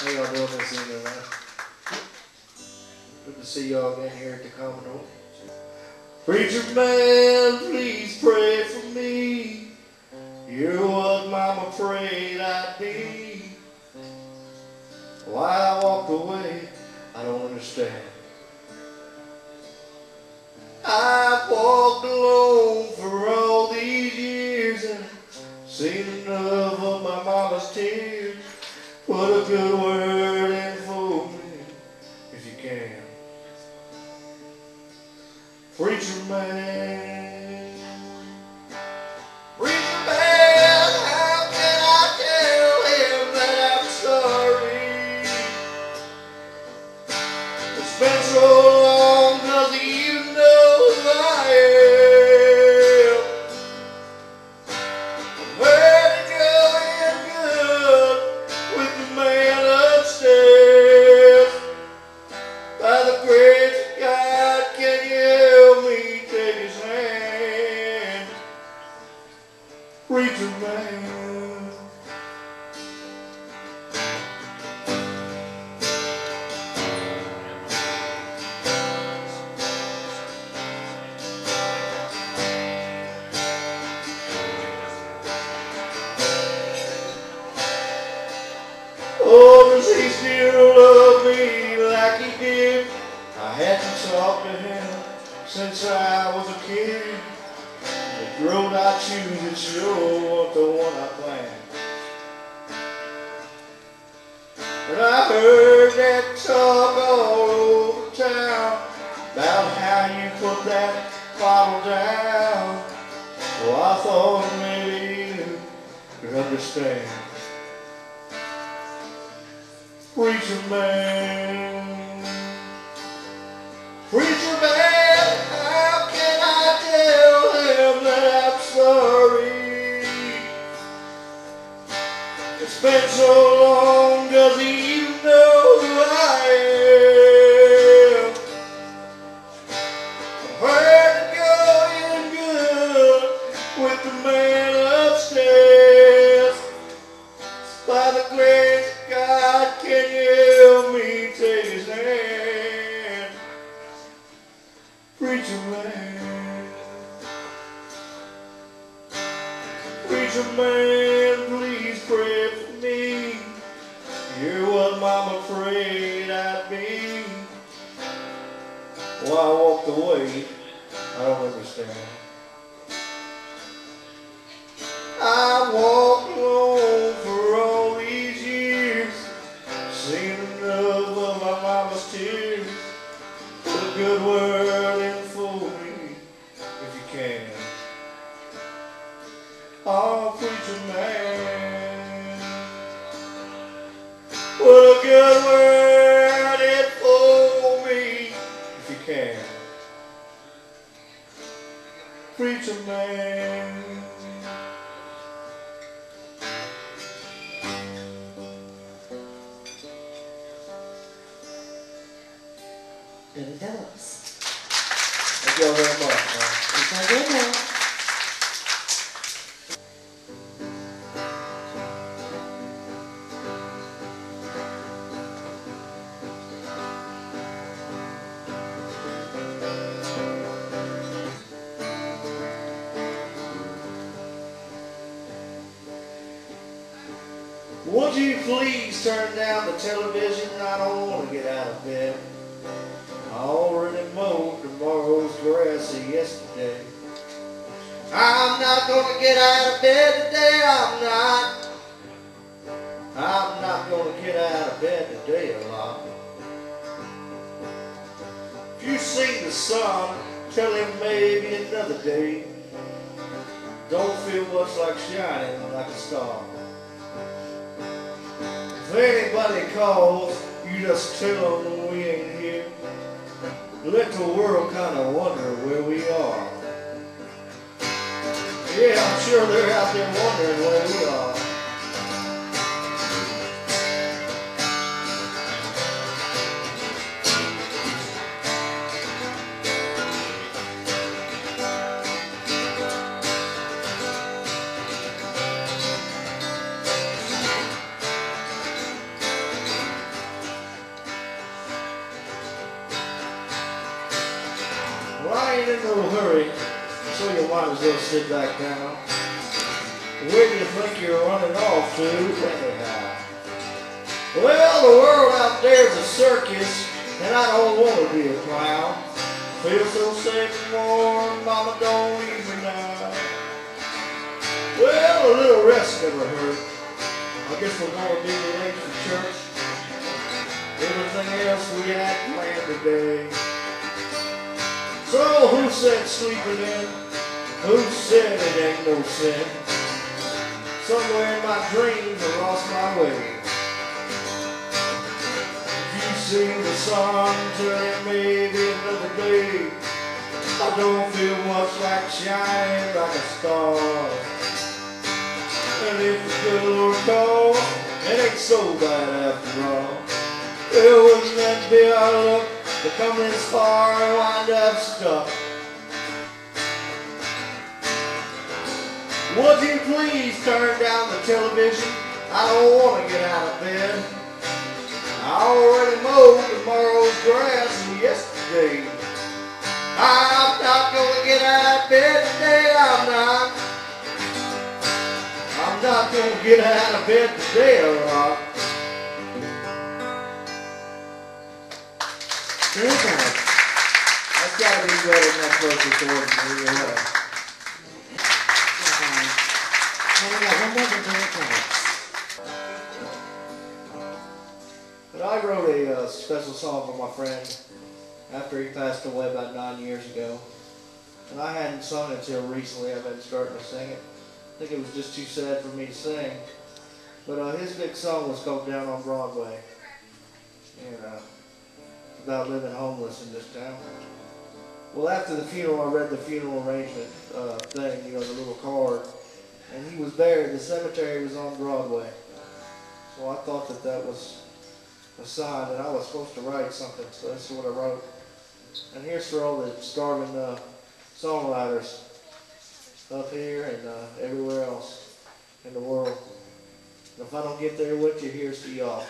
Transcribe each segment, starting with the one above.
How y'all doing this evening, man? Good to see y'all again here at the Commodore. Preacher man, please pray for me. You're what Mama prayed I'd be. Why I walked away, I don't understand. I've walked alone for all these years and seen enough of my mama's tears. Put a good word in for me, if you can. Preacher man, preacher man, how can I tell him that I'm sorry? It's been so long, does he even know who I am? I'm ready to go in good with the man upstairs. By the grace of God, can you help me take his hand? Preacher man. Oh, does he still love me like he did? I hadn't talked to him since I was a kid. The road I choose is sure the one I planned. But I heard that talk all over town about how you put that bottle down. Well, I thought maybe you could understand. Preacher man, preacher man, how can I tell him that I'm sorry? It's been so long, does he even know who I am? I'm hurt to go in good with the man upstairs. By the grace of God, can you help me take his hand? Preacher man, preacher man, please pray for me. You're what Mama prayed I'd be. Well, I walked away, I don't understand. I walked alone for all these years, seen enough of my mama's tears. Put a good word in for me, if you can. Oh, preacher man, put a good word in for me, if you can. Preacher man. Billy Phillips. Thank y'all very much, man. It's all good now. Would you please turn down the television? I don't want to get out of bed. I already mowed tomorrow's grass yesterday. I'm not going to get out of bed today, I'm not. I'm not going to get out of bed today a lot. If you see the sun, tell him maybe another day. Don't feel much like shining like a star. If anybody calls, you just tell them we ain't here. Let the world kind of wonder where we are. Yeah, I'm sure they're out there wondering where we are. So you might as well sit back down. Where do you think you're running off to anyhow? Well, the world out there's a circus, and I don't want to be a clown. Feel so safe and warm, mama, don't leave me now. Well, a little rest never hurt. I guess we're going to be late for church. Everything else we had planned today. So who said sleeping in? Who said it ain't no sin? Somewhere in my dreams I lost my way. If you see the sun turning maybe another day, I don't feel much like shining like a star. And if the good Lord calls, it ain't so bad after all. Well, wouldn't that be our luck to come this far and wind up stuck? Would you please turn down the television? I don't want to get out of bed. I already mowed tomorrow's grass and yesterday. I'm not going to get out of bed today, I'm not. I'm not going to get out of bed today, I'm not. Very good. That's got to be better than that close towards me. And we got one more to do it. But I wrote a special song for my friend after he passed away about 9 years ago. And I hadn't sung it until recently. I've been starting to sing it. I think it was just too sad for me to sing. But his big song was called Down on Broadway. And about living homeless in this town. Well, after the funeral, I read the funeral arrangement thing, you know, the little card. And he was buried. The cemetery was on Broadway. So I thought that that was a sign that I was supposed to write something. So that's what I wrote. And here's for all the starving songwriters up here and everywhere else in the world. And if I don't get there with you, here's to y'all.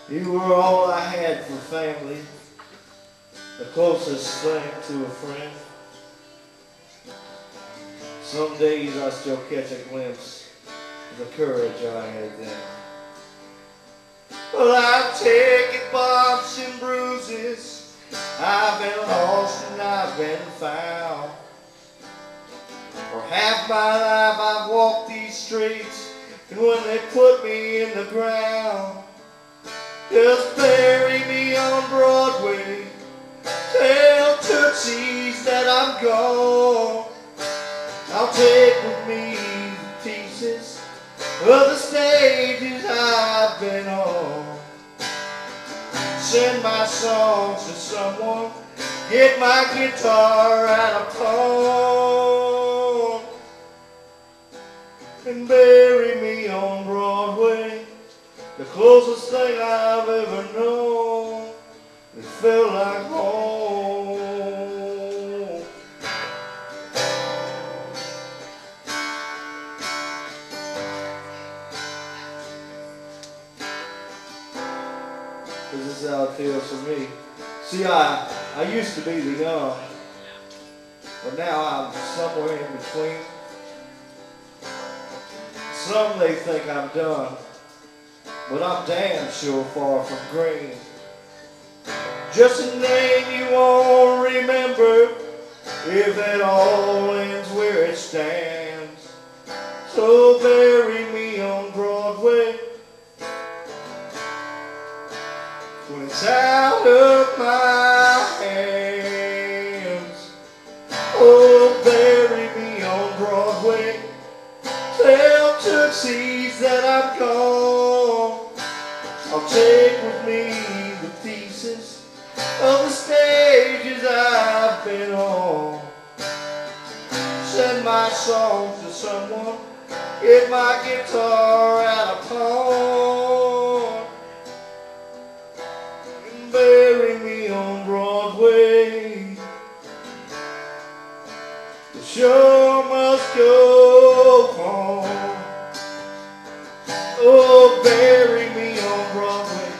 You were all I had for family, the closest thing to a friend. Some days I still catch a glimpse of the courage I had then. Well, I've taken bumps and bruises, I've been lost and I've been found. For half my life I've walked these streets, and when they put me in the ground, just bury me on Broadway, tell Tootsies that I'm gone. I'll take with me the pieces of the stages I've been on. Send my songs to someone, get my guitar out of pawn, and bury me on Broadway, the closest thing I've ever known. It felt like home. This is how it feels for me. See, I used to be the young, but now I'm somewhere in between. Some they think I'm done, but I'm damn sure far from green. Just a name you won't remember if it all ends where it stands. So bury me on Broadway when it's out of my hands. Oh, bury me on Broadway, tell Tootsies that I'm gone. I'll take with me the pieces of the stages I've been on. Send my songs to someone, get my guitar out of pawn, and bury me on Broadway, show must go on. Oh, bury me on Broadway.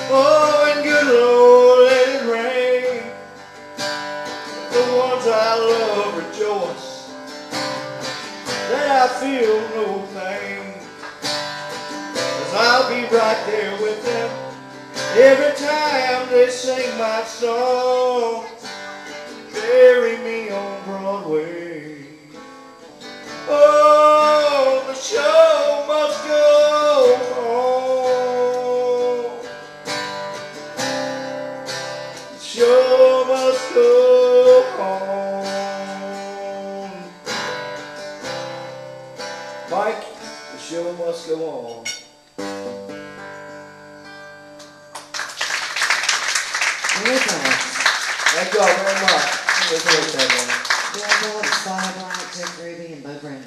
Oh, and good Lord, let it rain. The ones I love rejoice that I feel no pain. 'Cause I'll be right there with them every time they sing my song. Bury me on Broadway. Oh, the show must go on. The show must go on. Mike, the show must go on. Thank you all very much. Yeah, Phillips, Ruby, and Bo Brown.